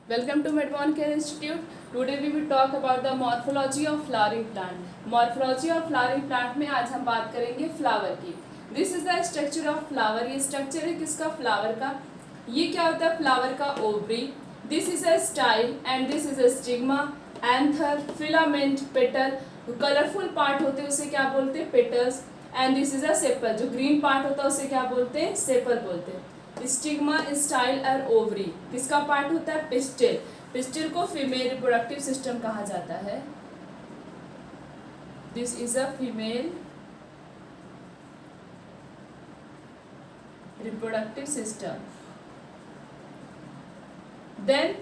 Welcome to Medvon Care Institute. Today we will talk about the morphology of flowering plant. Morphology of flowering plant में आज हम बात करेंगे flower की. This is the structure of flower. ये structure है किसका? फ्लावर का. ये क्या होता है? फ्लावर का ovary. This is a style and this is a stigma, anther, filament, petal. Colourful part होते हैं उसे क्या बोलते हैं? Petals. And this is a sepal. जो ग्रीन पार्ट होता है उसे क्या बोलते हैं? सेपल बोलते हैं. स्टिग्मा, स्टाइल और ओवरी किसका पार्ट होता है? पिस्टिल. पिस्टिल को फीमेल रिप्रोडक्टिव सिस्टम कहा जाता है. This is a female reproductive system. Then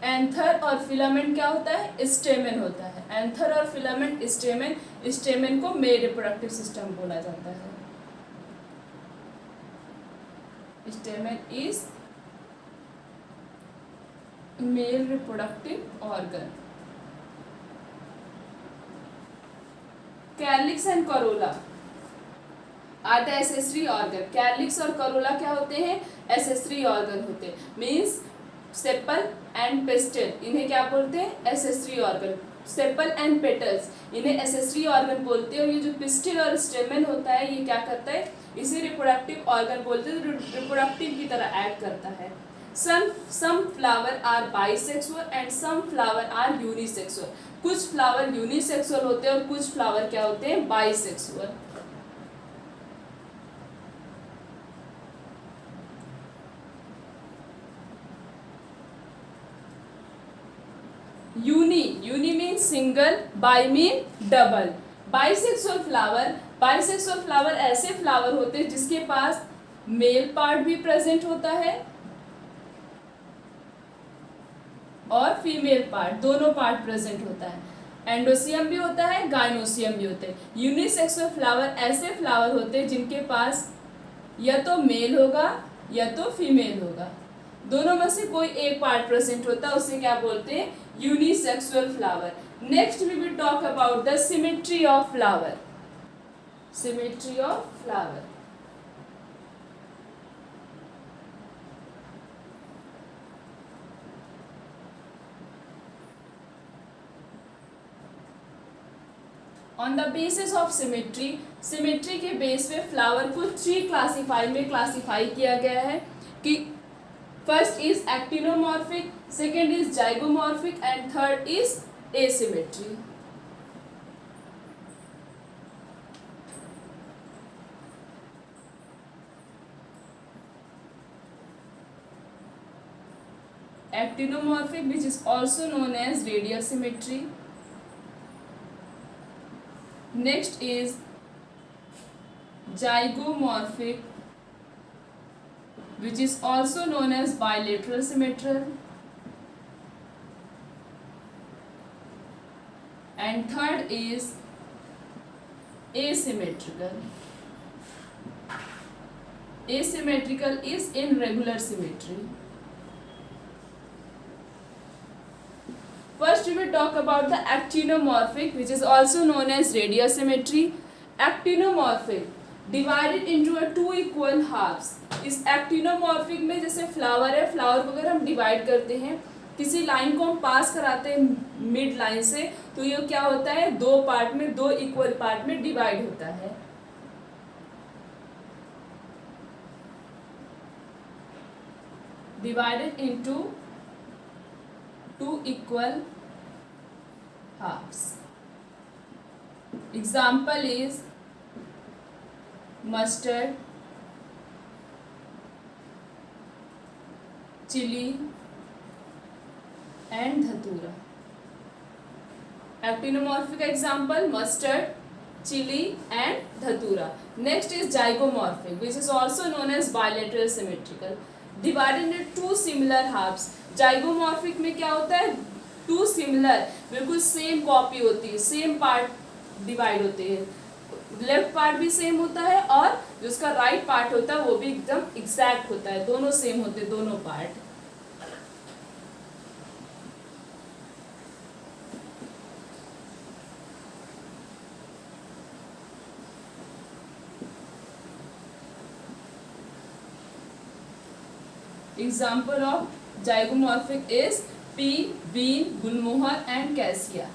anther और फिलामेंट क्या होता है? स्टेमेन होता है. एंथर और फिलामेंट स्टेमेन. स्टेमेन को मेल रिप्रोडक्टिव सिस्टम बोला जाता है. Stamen is male reproductive organ. Calyx and corolla are the accessory organ. Calyx और corolla क्या होते हैं? accessory organ होते हैं. Means sepal and pistil इन्हें क्या बोलते हैं? accessory organ. Sepal and petals इन्हें एसेसरी ऑर्गन बोलते हैं. और ये जो पिस्टिल और स्टेमेन होता है ये क्या करता है? इसे रिप्रोडक्टिव ऑर्गन बोलते हैं. रिप्रोडक्टिव की तरह एक्ट करता है. Some flower are bisexual and some flower are unisexual. कुछ फ्लावर यूनिसेक्सुअल होते हैं और कुछ फ्लावर क्या होते हैं? Bisexual. Uni mean single, bi mean double. Bisexual flower ऐसे फ्लावर होते हैं जिसके पास मेल पार्ट भी प्रेजेंट होता है और फीमेल पार्ट, दोनों पार्ट प्रेजेंट होता है. एंडोसियम भी होता है, गाइनोसियम भी होते हैं. यूनिसेक्सुअल फ्लावर ऐसे फ्लावर होते हैं जिनके पास या तो मेल होगा या तो फीमेल होगा. दोनों में से कोई एक पार्ट प्रेजेंट होता है, उसे क्या बोलते हैं? Unisexual flower. Next we will talk about the symmetry of flower. Symmetry of flower. On the basis of symmetry, symmetry के बेस पे फ्लावर को 3 क्लासीफाई में क्लासीफाई किया गया है कि first is actinomorphic, second is zygomorphic and third is asymmetry. Actinomorphic, which is also known as radial symmetry. Next is zygomorphic, which is also known as bilateral symmetry. And third is asymmetrical. Asymmetrical is in regular symmetry. First we will talk about the actinomorphic, which is also known as radial symmetry. Actinomorphic divided into a 2 equal halves. इस actinomorphic में जैसे flower है, flower को अगर हम divide करते हैं, किसी लाइन को हम पास कराते हैं मिड लाइन से, तो ये क्या होता है? 2 पार्ट में, 2 इक्वल पार्ट में डिवाइड होता है. Divided into 2 equal halves. Example is mustard, chili and dhatura. Actinomorphic example mustard, chili and dhatura. Next is zygomorphic, which is also known as bilateral symmetrical. Divided into 2 similar halves. Zygomorphic में क्या होता है? 2 similar, बिल्कुल same copy होती है, same part divide होते हैं. Left part भी सेम होता है और जो उसका राइट पार्ट होता है वो भी एकदम एग्जैक्ट होता है. दोनों सेम होते हैं, दोनों part. Example of zygomorphic is pea, bean, gulmohar and cassia.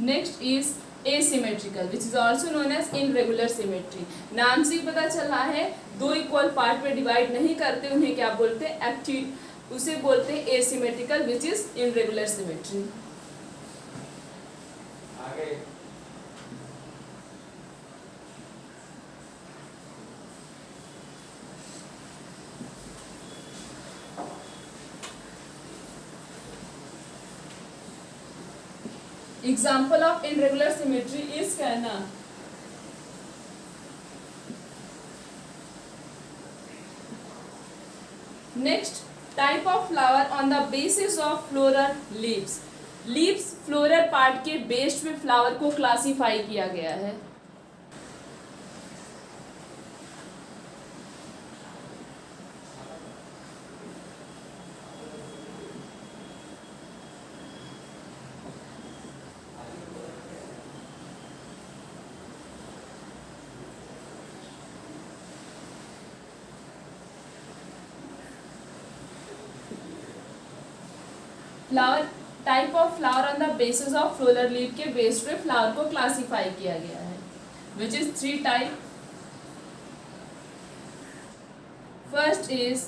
Next is asymmetrical which is also known as irregular symmetry। नाम से ही पता चल रहा है दो इक्वल पार्ट में डिवाइड नहीं करते, उन्हें क्या बोलते हैं, उसे बोलते हैं asymmetrical which is irregular symmetry। आगे example of irregular symmetry is कहना next type of flower on the basis of floral leaves. Leaves floral part के बेस में फ्लावर को क्लासिफाई किया गया है। Flower type of flower on the basis of floral leaf के base पे flower को क्लासिफाई किया गया है, which is 3 type. First is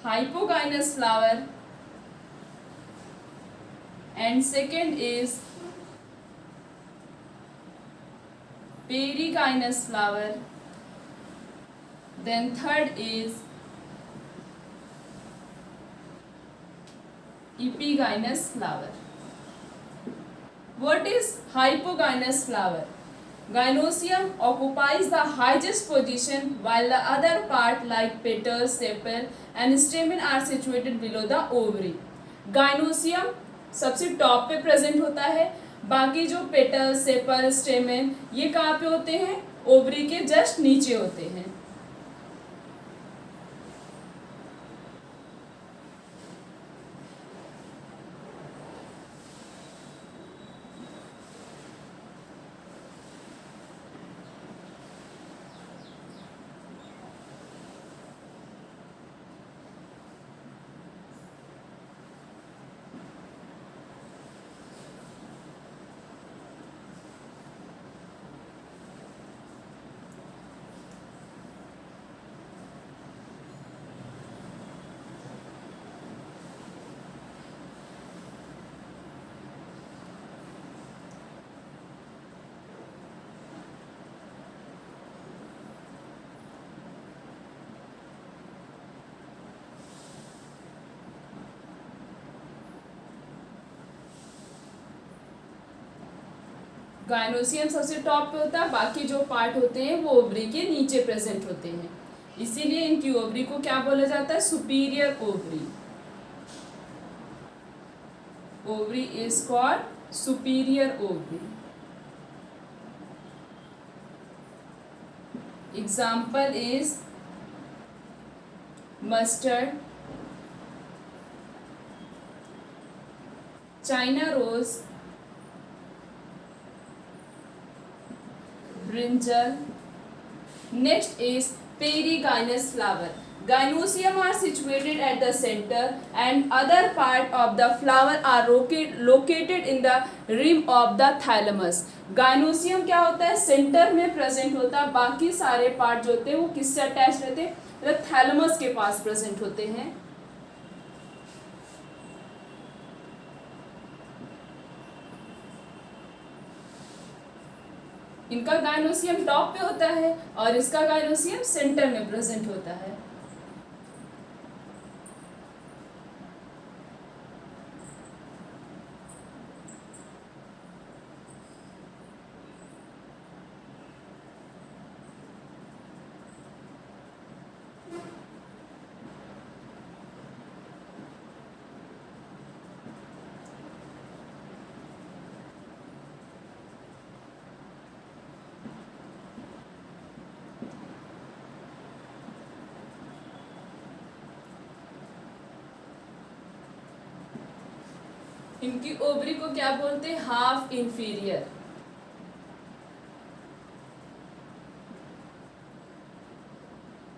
hypogynous flower and second is perigynous flower, then third is epigynous flower। What is hypogynous flower? Gynosium occupies the highest position while the other part like petals, sepal and stamen are situated below the ovary। Gynosium सबसे top पे present होता है, बाकी जो petal, sepal, stamen ये कहाँ पे होते हैं, ओवरी के जस्ट नीचे होते हैं। गायनोसियम सबसे टॉप पे होता है, बाकी जो पार्ट होते हैं वो ओवरी के नीचे प्रेजेंट होते हैं, इसीलिए इनकी ओवरी को क्या बोला जाता है, superior ovary. Ovary is called superior ovary. Example is mustard, China rose, brinjal। Next is perigynous flower। Gynosium are situated at the center and other part of the flower are located in the rim of the thalamus। Gynosium क्या होता है, centre में present होता है, बाकी सारे part जो होते हैं वो किससे अटैच रहते हैं, मतलब थैलेमस के पास प्रेजेंट होते हैं। इनका गायनोसियम टॉप पे होता है और इसका गायनोसियम सेंटर में प्रेजेंट होता है। इनकी ओवरी को क्या बोलते हैं? Half inferior.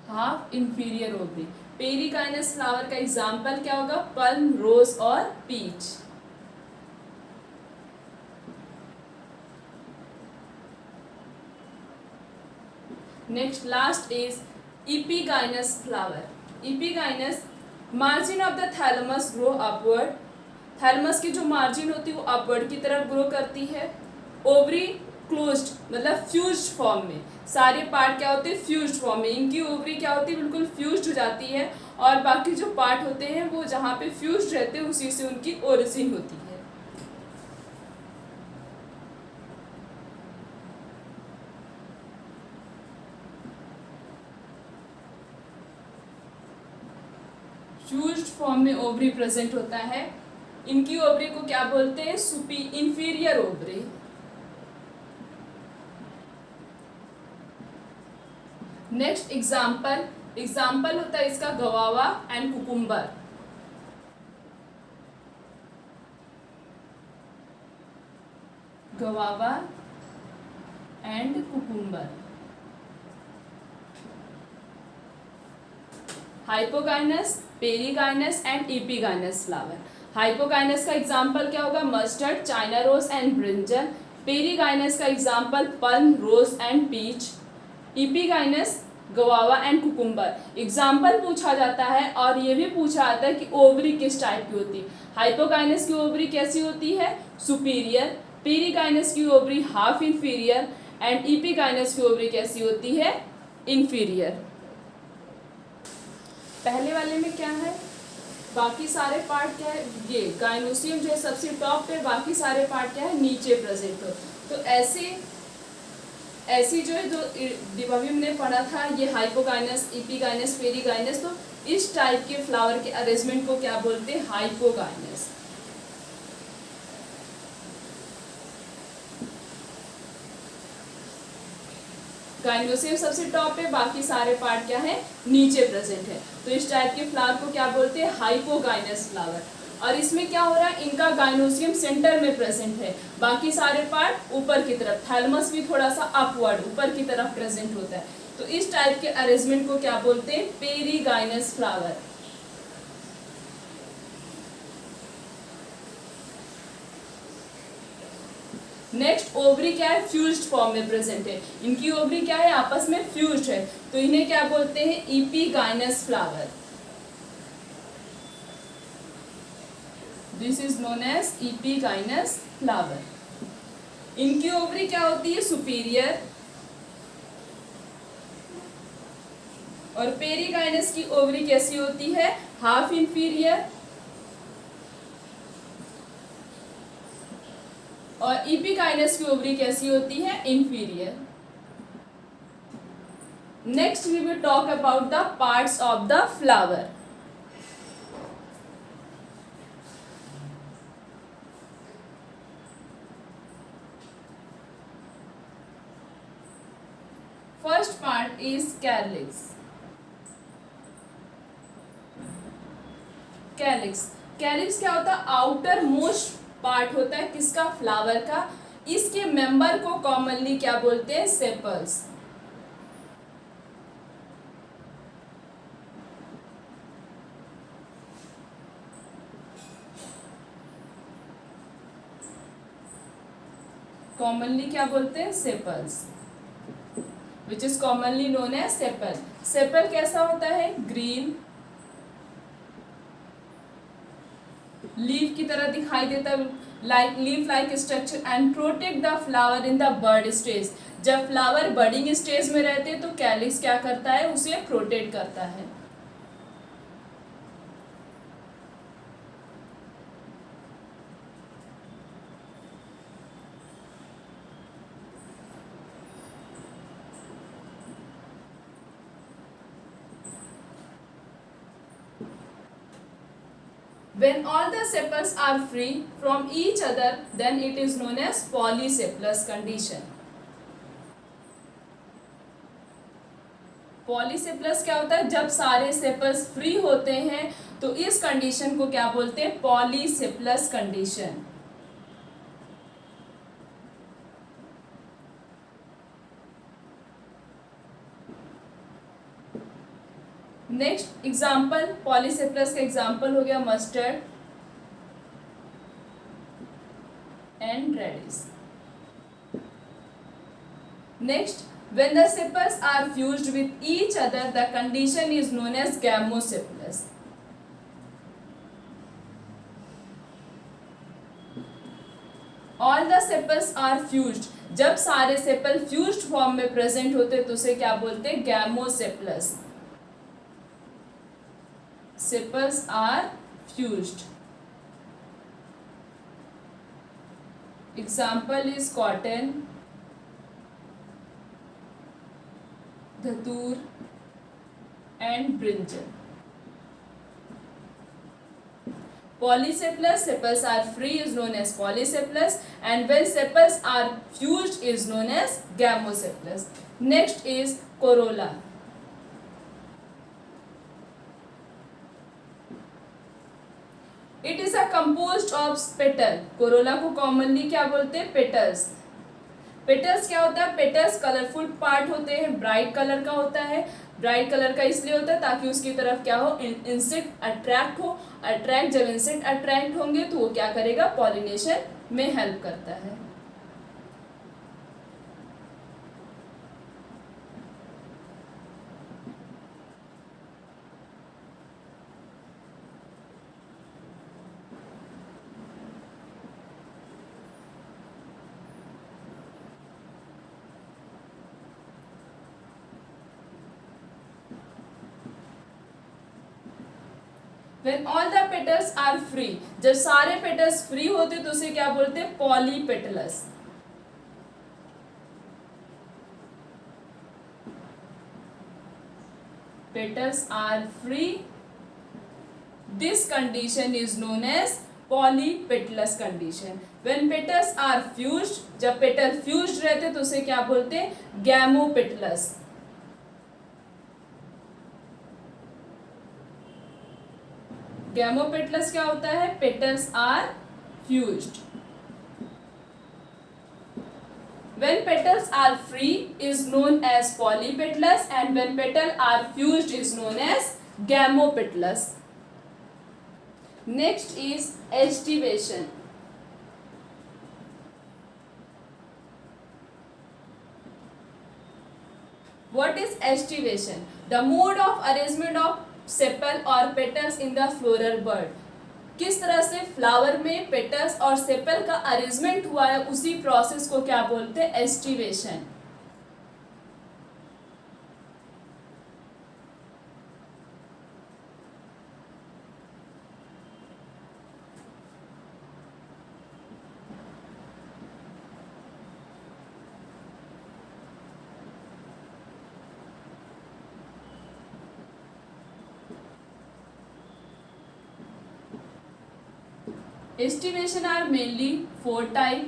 Half inferior ovary. Perigynous flower का एग्जाम्पल क्या होगा? पल्म, रोज और peach. Next last is epigynous flower. Epigynous, margin of the thalamus grow upward. Thalamus की जो मार्जिन होती है वो अपवर्ड की तरफ ग्रो करती है। ओवरी क्लोज्ड मतलब फ्यूज्ड फॉर्म में। सारे पार्ट क्या होते हैं? फ्यूज्ड फॉर्म में। इनकी ओवरी क्या होती है? बिल्कुल फ्यूज्ड हो जाती है, और बाकी जो पार्ट होते हैं वो जहाँ पे फ्यूज्ड रहते हैं उसी से उनकी ओरिजिन होती है। फ्यूज्ड फॉर्म में ओवरी प्रेजेंट होता है। इनकी ओवरी को क्या बोलते हैं? Inferior ovary. नेक्स्ट एग्जाम्पल होता है इसका guava and cucumber. Guava and cucumber. Hypogynous, perigynous and epigynous flower. Hypogynous का एग्जाम्पल क्या होगा? Mustard, China rose and brinjal. Perigynous का example plum, rose and peach. Epigynous guava and cucumber. Example पूछा जाता है और ये भी पूछा जाता है कि ओवरी किस टाइप की होती है। हाइपोगाइनस की ओवरी कैसी होती है? सुपीरियर। पेरिगाइनस की ovary half inferior and epigynous की ओवरी कैसी होती है? इंफीरियर। पहले वाले में क्या है? बाकी सारे पार्ट क्या है? ये गाइनोसियम जो है सबसे टॉप पे, बाकी सारे पार्ट क्या है? नीचे प्रेजेंट हो। तो ऐसी जो है, जो अभी हमने पढ़ा था, ये हाइपोगाइनस, इपिगाइनस, पेरिगाइनस, तो इस टाइप के फ्लावर के अरेंजमेंट को क्या बोलते हैं? हाइपोगाइनस। गाइनोसियम सबसे टॉप पे, बाकी सारे पार्ट क्या है? नीचे प्रेजेंट है। तो इस टाइप के फ्लावर को क्या बोलते हैं? Hypogynous flower. और इसमें क्या हो रहा है? इनका गाइनोसियम सेंटर में प्रेजेंट है, बाकी सारे पार्ट ऊपर की तरफ। थैलेमस भी थोड़ा सा अपवर्ड ऊपर की तरफ प्रेजेंट होता है। तो इस टाइप के अरेंजमेंट को क्या बोलते हैं? Perigynous flower. नेक्स्ट ओवरी क्या है? फ्यूज्ड फॉर्म में प्रेजेंट है। इनकी ओवरी क्या है? आपस में फ्यूज्ड है, तो इन्हें क्या बोलते हैं? Epigynous flower. This is known as epigynous flower. इनकी ओवरी क्या होती है? सुपीरियर। और पेरिगाइनस की ओवरी कैसी होती है? Half inferior. और इपिगाइनस की ओवरी कैसी होती है? Inferior. Next we will talk about the parts of the flower. First part is calyx. Calyx क्या होता है? आउटर मोस्ट पार्ट होता है किसका? फ्लावर का। इसके मेंबर को कॉमनली क्या बोलते हैं? सेपल्स। कॉमनली क्या बोलते हैं? Sepals, which is commonly known as sepal. Sepal कैसा होता है? ग्रीन, लीफ की तरह दिखाई देता है, like leaf like structure, and protect the flower in the bud stage. जब फ्लावर बर्डिंग स्टेज में रहते हैं तो कैलिक्स क्या करता है? उसे प्रोटेक्ट करता है। When all the sepals are free from each other, then it is known as polysepalous condition. पॉलीसेप्लस क्या होता है? जब सारे सेपल्स फ्री होते हैं तो इस कंडीशन को क्या बोलते हैं? Polysepalous condition. Next example, polysepalous का एग्जाम्पल हो गया mustard and radish. Next, when the sepals are fused with each other, the condition is known as gamoseplus. All the sepals are fused. जब सारे सेपल फ्यूज्ड फॉर्म में present होते तो उसे क्या बोलते हैं? Gamosepalous. Sepals are fused. Example is cotton, dhatura and brinjal. Polyseplus sepals are free is known as polyseplus, and when sepals are fused is known as gamoseplus. Next is corolla. It is a composed of petal. corolla को commonly क्या बोलते हैं? petals. Petals क्या होता है? Petals colourful part होते हैं, bright colour का होता है। ब्राइट कलर का इसलिए होता है ताकि उसकी तरफ क्या हो? इंसेक्ट अट्रैक्ट हो। अट्रैक्ट, जब इंसेक्ट अट्रैक्ट होंगे तो वो क्या करेगा? पॉलिनेशन में हेल्प करता है। When all the petals are free, जब सारे पेटल्स फ्री होते तो उसे क्या बोलते हैं? Polypetalous. petals are free, this condition is known as polypetalous condition. When petals are fused, जब पेटल फ्यूज्ड रहते तो उसे क्या बोलते हैं? गैमोपेटलस। गैमोपेटलस क्या होता है? Petals are fused. When petals are free is known as polypetalous, and when petals are fused is known as gamopetalous. Next is estivation. What is estivation? The mode of arrangement of sepal और petals in the floral bud. किस तरह से flower में petals और sepal का arrangement हुआ है, उसी प्रोसेस को क्या बोलते हैं? Aestivation. Estivation are mainly 4 type.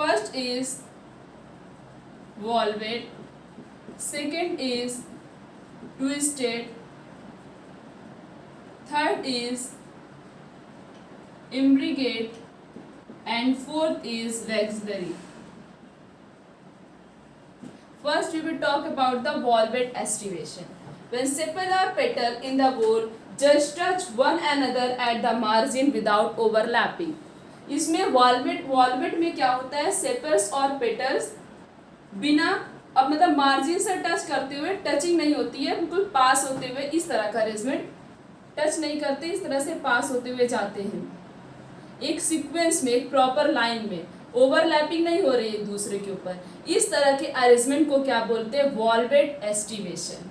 First is valvate, second is twisted, third is imbricate, and fourth is waxillary. First we will talk about the valvate estivation. When sepal or petal in the whole just touch one another at the margin without overlapping. इसमें valvate में क्या होता है? Sepals और petals बिना अब मतलब margin से टच करते हुए, टचिंग नहीं होती है, बिल्कुल पास होते हुए, इस तरह का अरेंजमेंट, टच नहीं करते, इस तरह से पास होते हुए जाते हैं एक सीक्वेंस में, एक प्रॉपर लाइन में, ओवरलैपिंग नहीं हो रही है एक दूसरे के ऊपर। इस तरह के अरेंजमेंट को क्या बोलते हैं? Valvate aestivation.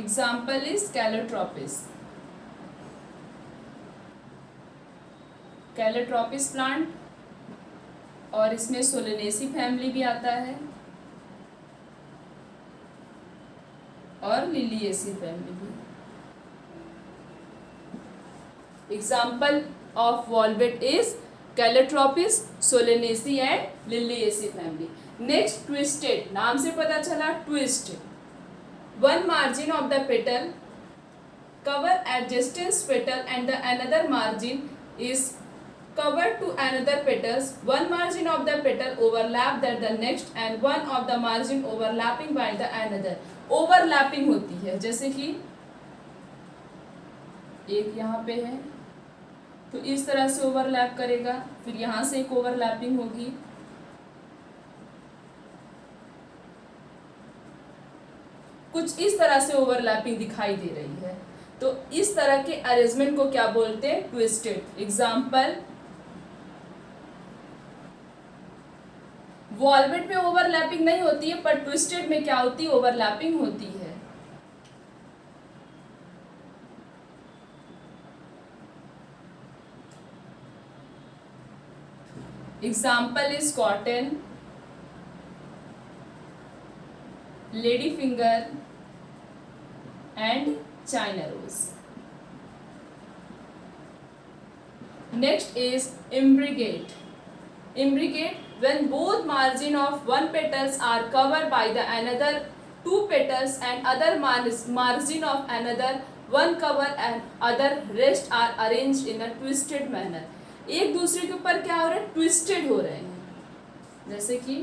Example is Calotropis. Calotropis plant, और इसमें सोलेनेसी फैमिली भी आता है और लिलिएसी फैमिली भी। Example of valvate is Calotropis, Solanaceae and Liliaceae family. Next twisted, नाम से पता चला twist. One margin of the petal cover adjacent petal and the another margin is covered to another petals. One margin of the petal overlap that the next and one of the margin overlapping by the another. Overlapping होती है, जैसे कि एक यहाँ पे है तो इस तरह से ओवरलैप करेगा, फिर यहाँ से एक ओवरलैपिंग होगी, कुछ इस तरह से ओवरलैपिंग दिखाई दे रही है। तो इस तरह के अरेंजमेंट को क्या बोलते हैं? ट्विस्टेड। एग्जाम्पल, वॉल्वेट में ओवरलैपिंग नहीं होती है, पर ट्विस्टेड में क्या होती है? ओवरलैपिंग होती है। Example is cotton, lady finger and China rose. Next is imbricate. Imbricate, when both margin of one petals are covered by the another two petals and other margin of another one cover and other rest are arranged in a twisted manner. एक दूसरे के ऊपर क्या हो रहा है? Twisted हो रहे हैं। जैसे कि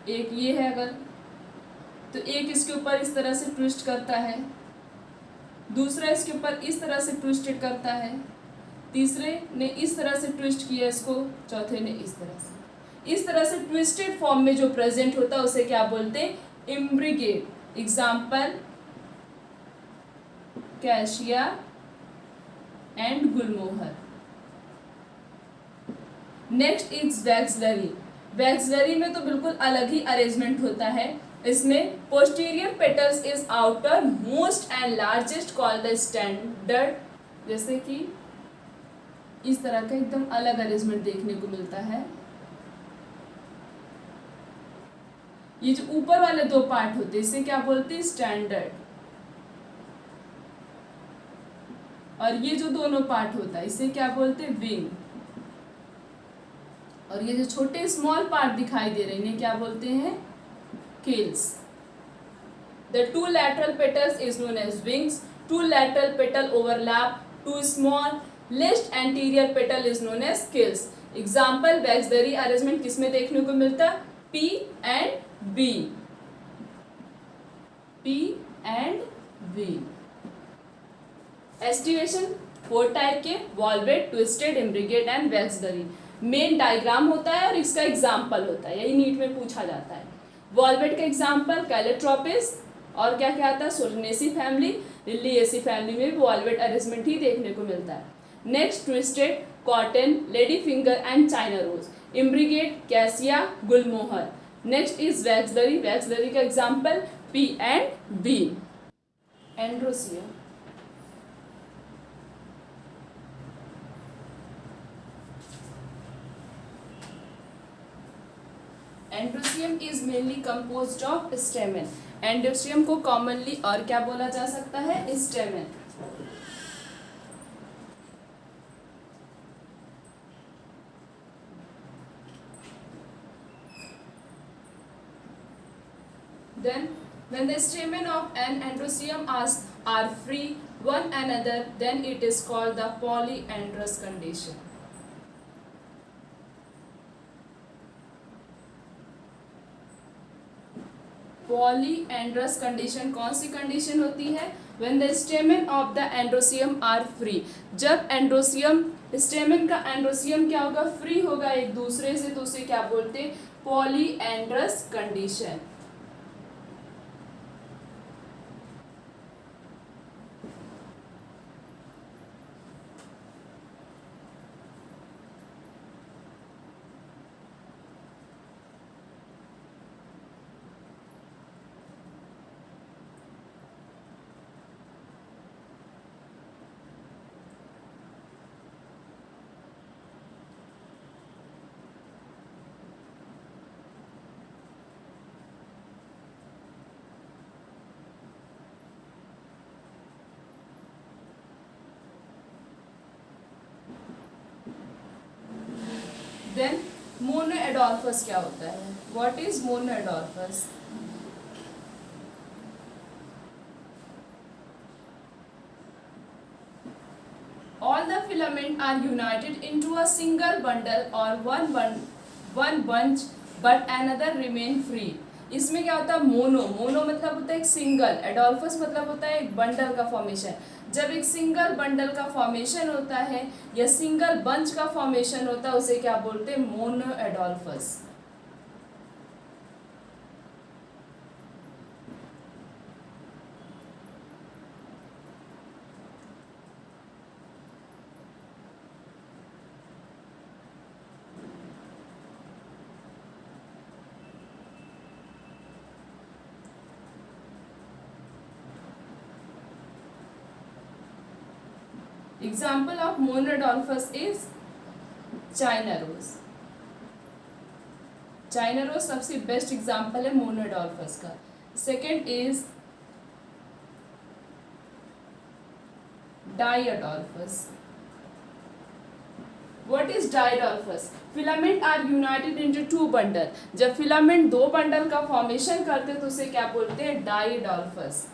एक ये है अगर, तो एक इसके ऊपर इस तरह से ट्विस्ट करता है, दूसरा इसके ऊपर इस तरह से ट्विस्टेड करता है, तीसरे ने इस तरह से ट्विस्ट किया इसको, चौथे ने इस तरह से। इस तरह से ट्विस्टेड फॉर्म में जो प्रेजेंट होता है उसे क्या बोलते हैं? Imbricate. Example, cassia and Gulmohar. Next is vexillary. वैक्सलरी में तो बिल्कुल अलग ही अरेंजमेंट होता है। इसमें posterior petals is outer most and largest called the standard. जैसे कि इस तरह का एकदम अलग अरेंजमेंट देखने को मिलता है। ये जो ऊपर वाले दो पार्ट होते हैं इसे क्या बोलते हैं? स्टैंडर्ड। और ये जो दोनों पार्ट होता है इसे क्या बोलते हैं? विंग। और ये जो छोटे स्मॉल पार्ट दिखाई दे रहे हैं इन्हें क्या बोलते हैं? Scales. The two lateral petals is known as wings. Two lateral petal overlap. Two small left anterior petal is known as scales. Example, वैक्सलरी arrangement किसमें देखने को मिलता? P and B. P and B. Aestivation 4 type के, valvate, twisted, imbricate and vexillary. Main diagram होता है और इसका example होता है, यही नीट में पूछा जाता है। वॉल्वेट का एग्जाम्पल कैलोट्रोपिस, और क्या क्या आता है? सोलेनेसी फैमिली, लिलिएसी फैमिली में भी वॉल्वेट अरेंजमेंट ही देखने को मिलता है। Next twisted, cotton, lady finger and China rose. Imbricate, cassia, gulmohar. Next is vexillary. Vexillary का example pea and bean. Androecia. Androecium is mainly composed of stamen. Androecium को commonly और क्या बोला जा सकता है? Stamen. Then when the stamen of an androsium are free one another, then it is called the polyandrous condition. Polyandrous condition कौन सी condition होती है? When the stamen of the androecium are free. जब एंड्रोसियम, स्टेमेन का androecium क्या होगा? Free होगा एक दूसरे से, तो उसे क्या बोलते हैं? Polyandrous condition. एडोल्फस क्या होता है? What is mono Adolphus? All the filament are united into a single bundle or one bunch, but another remain free. इसमें क्या होता है? मोनो मतलब होता है एक सिंगल, एडोल्फस मतलब होता है एक बंडल का फॉर्मेशन. जब एक सिंगल बंडल का फॉर्मेशन होता है या सिंगल बंच का फॉर्मेशन होता है उसे क्या बोलते हैं? Monadelphous. Example of monoadolphus is China rose. China rose सबसे बेस्ट एग्जाम्पल है मोनोडॉल्फस का. Second is diadelphous. What is diadelphous? Filament are united into two bundle. जब फिलामेंट दो बंडल का फॉर्मेशन करते तो उसे क्या बोलते हैं? डाइअडोल्फस.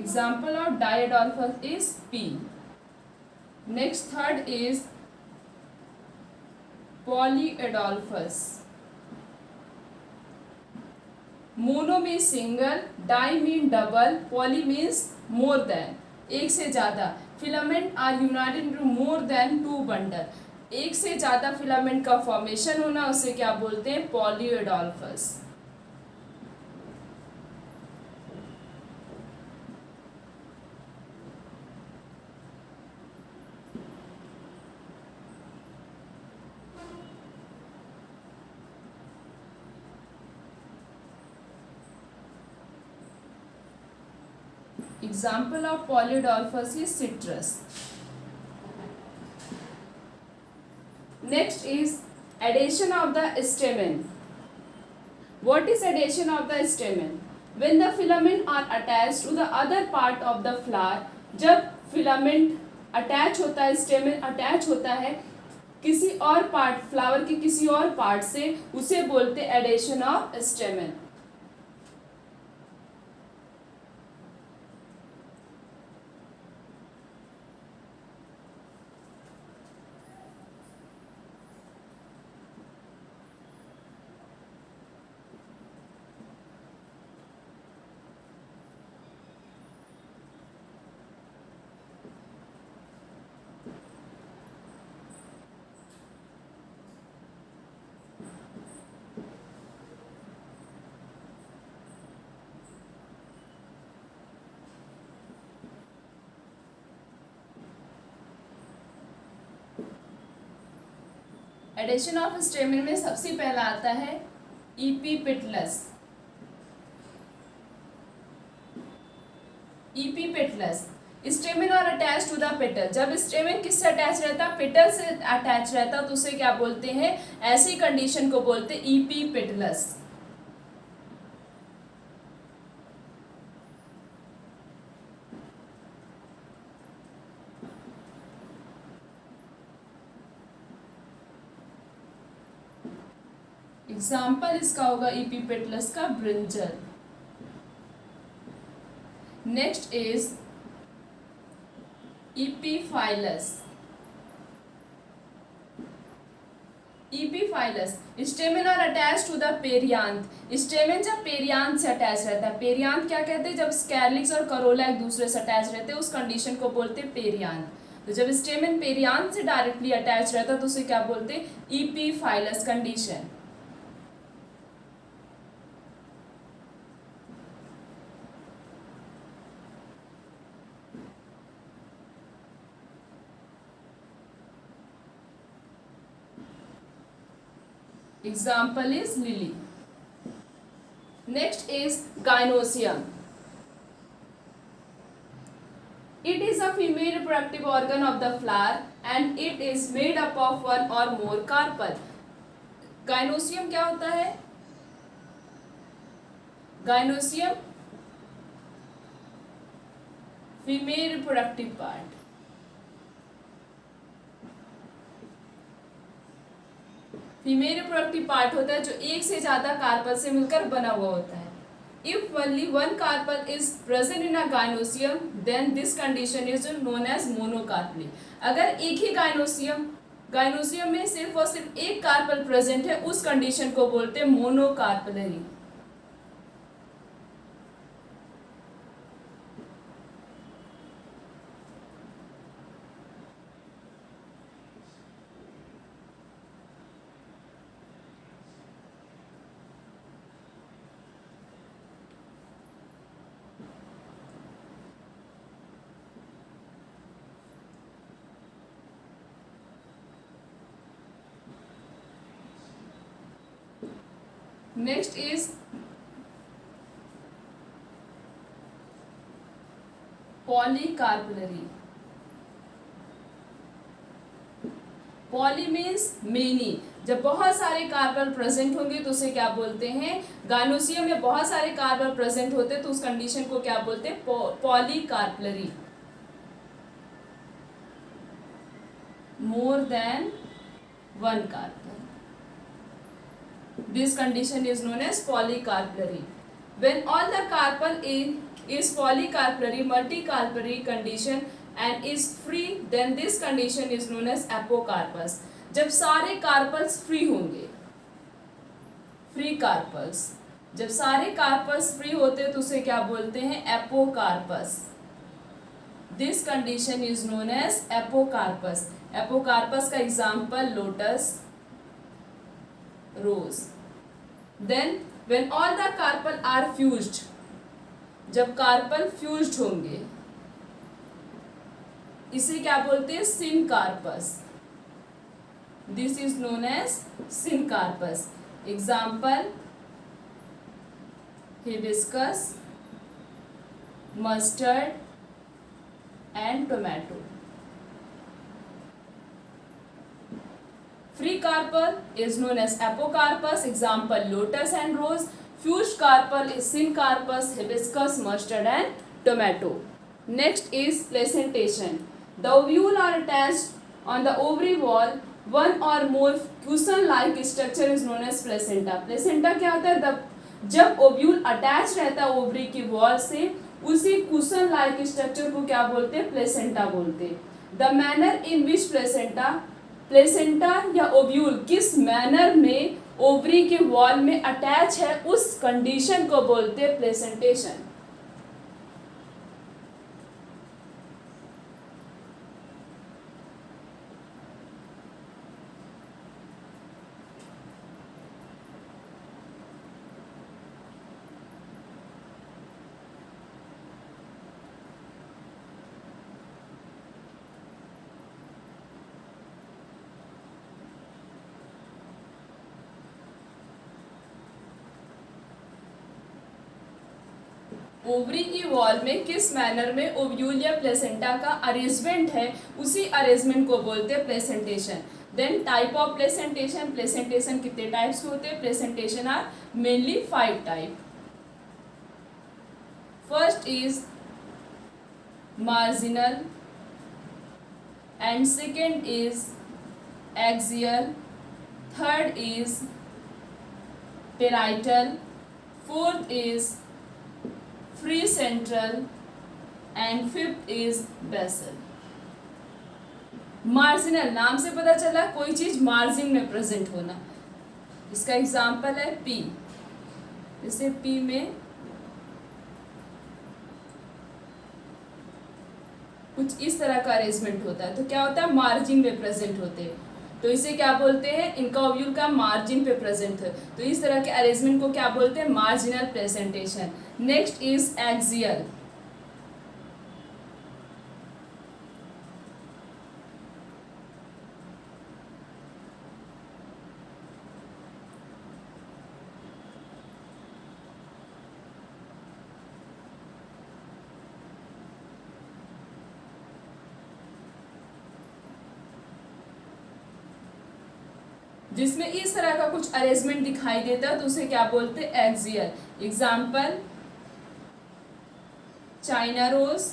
Example of diadolphus is P. Next, third is polyadolphus. Mono means single, di mean double, poly means more than, एक से ज़्यादा. Filament are united into more than two bundle. एक से ज़्यादा फिलामेंट का फॉर्मेशन होना उसे क्या बोलते हैं? पॉलीएडोल्फस. Example of polyadolphus is citrus. Next is adhesion of the stamen. What is adhesion of the stamen? When the filament are attached to the other part of the flower. जब filament attach होता है, stamen attach होता है किसी और part, flower के किसी और पार्ट से, उसे बोलते हैं adhesion of stamen. Adhesion of stamen में सबसे पहला आता है इपीपेटलस. इपीपेटलस स्टेमिन और अटैच टू द पेटल. जब स्टेमिन किससे अटैच रहता है? पेटल से अटैच रहता तो उसे क्या बोलते हैं? ऐसी कंडीशन को बोलते हैं इपीपेटलस. एग्जाम्पल इसका होगा इपीपेटलस का brinjal. Next is epiphyllous. Epiphyllous stamen और attach to the perianth. Stamen जब पेरियांथ से अटैच रहता है, पेरियांथ क्या कहते हैं? जब स्कैरलिक्स और करोला एक दूसरे से अटैच रहते हैं उस कंडीशन को बोलते हैं पेरियांथ. तो जब स्टेमिन पेरियांथ से डायरेक्टली अटैच रहता है तो उसे क्या बोलते हैं? इपीफाइलस condition. Example is lily. Next is gynoecium. It is a female reproductive organ of the flower and it is made up of one or more carpel. Gynoecium क्या होता है? Gynoecium female reproductive part. Female reproductive part होता है जो एक से ज्यादा carpel से मिलकर बना हुआ होता है। If only one carpel is present in a gynosium, then this condition is known as monocarpally. अगर एक ही गाइनोसियम में सिर्फ और सिर्फ एक कार्पल प्रेजेंट है, उस कंडीशन को बोलते हैं monocarpellary. Next is polycarpellary. Poly means many. जब बहुत सारे कार्बन प्रेजेंट होंगे तो उसे क्या बोलते हैं? गाइनोसियम में बहुत सारे कार्बन प्रेजेंट होते हैं तो उस कंडीशन को क्या बोलते हैं? Polycarpellary. More than one carpel, this condition is known as polycarpellary. When all the carpel is polycarpellary, multicarpellary condition and is free, then this condition is known as apocarpus. जब सारे कार्पल्स फ्री होंगे, free carpals, जब सारे carpals free होते हैं तो उसे क्या बोलते हैं? Apocarpous. This condition is known as apocarpous. Apocarpous का example lotus, rose. Then when all the carpel are fused, जब कार्पल फ्यूज्ड होंगे इसे क्या बोलते हैं? Syncarpous. This is known as syncarpous. Example hibiscus, mustard and tomato. Free carpel is known as apocarpus. Example lotus and rose. Fused carpel is syncarpus, hibiscus, mustard and tomato. Next is placentation. The ovule are attached on the ovary wall. One or more cushion-like structure is known as placenta. Placenta क्या होता है? जब ovule attach रहता है ovary की wall से, उसी cushion like structure को क्या बोलते हैं? प्लेसेंटा बोलते हैं। The manner in which placenta या ओव्यूल किस मैनर में ओवरी के वॉल में अटैच है, उस कंडीशन को बोलते हैं प्लेसेंटेशन। ओवरी की वॉल में किस मैनर में ओव्यूल या प्लेसेंटा का अरेंजमेंट है, उसी अरेंजमेंट को बोलते हैं placentation. Then type of placentation. Placentation कितने टाइप्स के होते हैं? Placentation are mainly 5 type. First is marginal and second is axial, third is parietal, fourth is free central and fifth is basal. Marginal, नाम से पता चला कोई चीज मार्जिन में प्रेजेंट होना। इसका एग्जांपल है पी। जैसे पी में कुछ इस तरह का अरेंजमेंट होता है तो क्या होता है? मार्जिन में प्रेजेंट होते हैं, तो इसे क्या बोलते हैं? इनका ओव्यूल का मार्जिन पे प्रेजेंट है, तो इस तरह के अरेंजमेंट को क्या बोलते हैं? Marginal presentation. Next is axial. जिसमें इस तरह का कुछ अरेंजमेंट दिखाई देता है तो उसे क्या बोलते हैं, axial. Example China rose,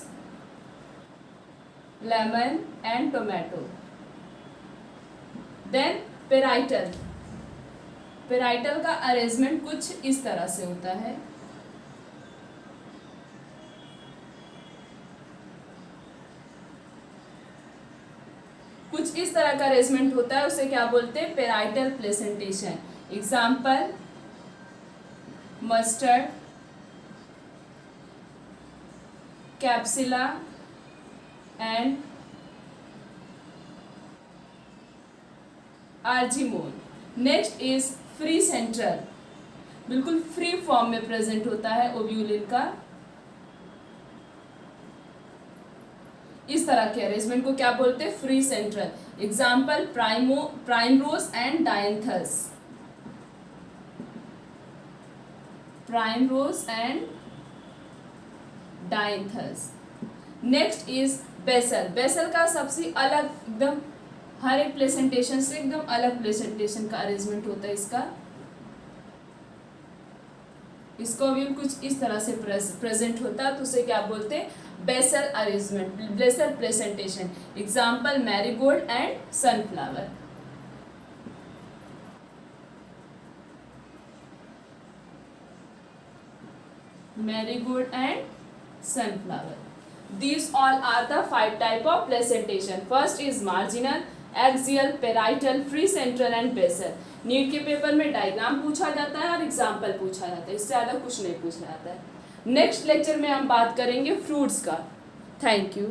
lemon and tomato. Then parietal, parietal का अरेंजमेंट कुछ इस तरह से होता है। कुछ इस तरह का अरेंजमेंट होता है, उसे क्या बोलते हैं, parietal presentation. Example mustard, capsella and argemone. Next is free central, बिल्कुल फ्री फॉर्म में प्रेजेंट होता है ओव्यूलिन का। इस तरह के अरेंजमेंट को क्या बोलते हैं, free central. Example primrose and dianthus, primrose and dianthus. Next is basal, basal का सबसे अलग एकदम हर एक प्रेजेंटेशन से एकदम अलग प्रेजेंटेशन का अरेंजमेंट होता है इसका। इसको भी कुछ इस तरह से प्रेजेंट होता है तो उसे क्या बोलते हैं, basal arrangement, basal presentation. Example marigold and sunflower. Marigold and sunflower. These all are the 5 type of presentation. First is marginal, axial, parietal, free central and basal. NEET के पेपर में डायग्राम पूछा जाता है और एग्जाम्पल पूछा जाता है, इससे ज़्यादा कुछ नहीं पूछा जाता है। नेक्स्ट लेक्चर में हम बात करेंगे फ्रूट्स का। Thank you.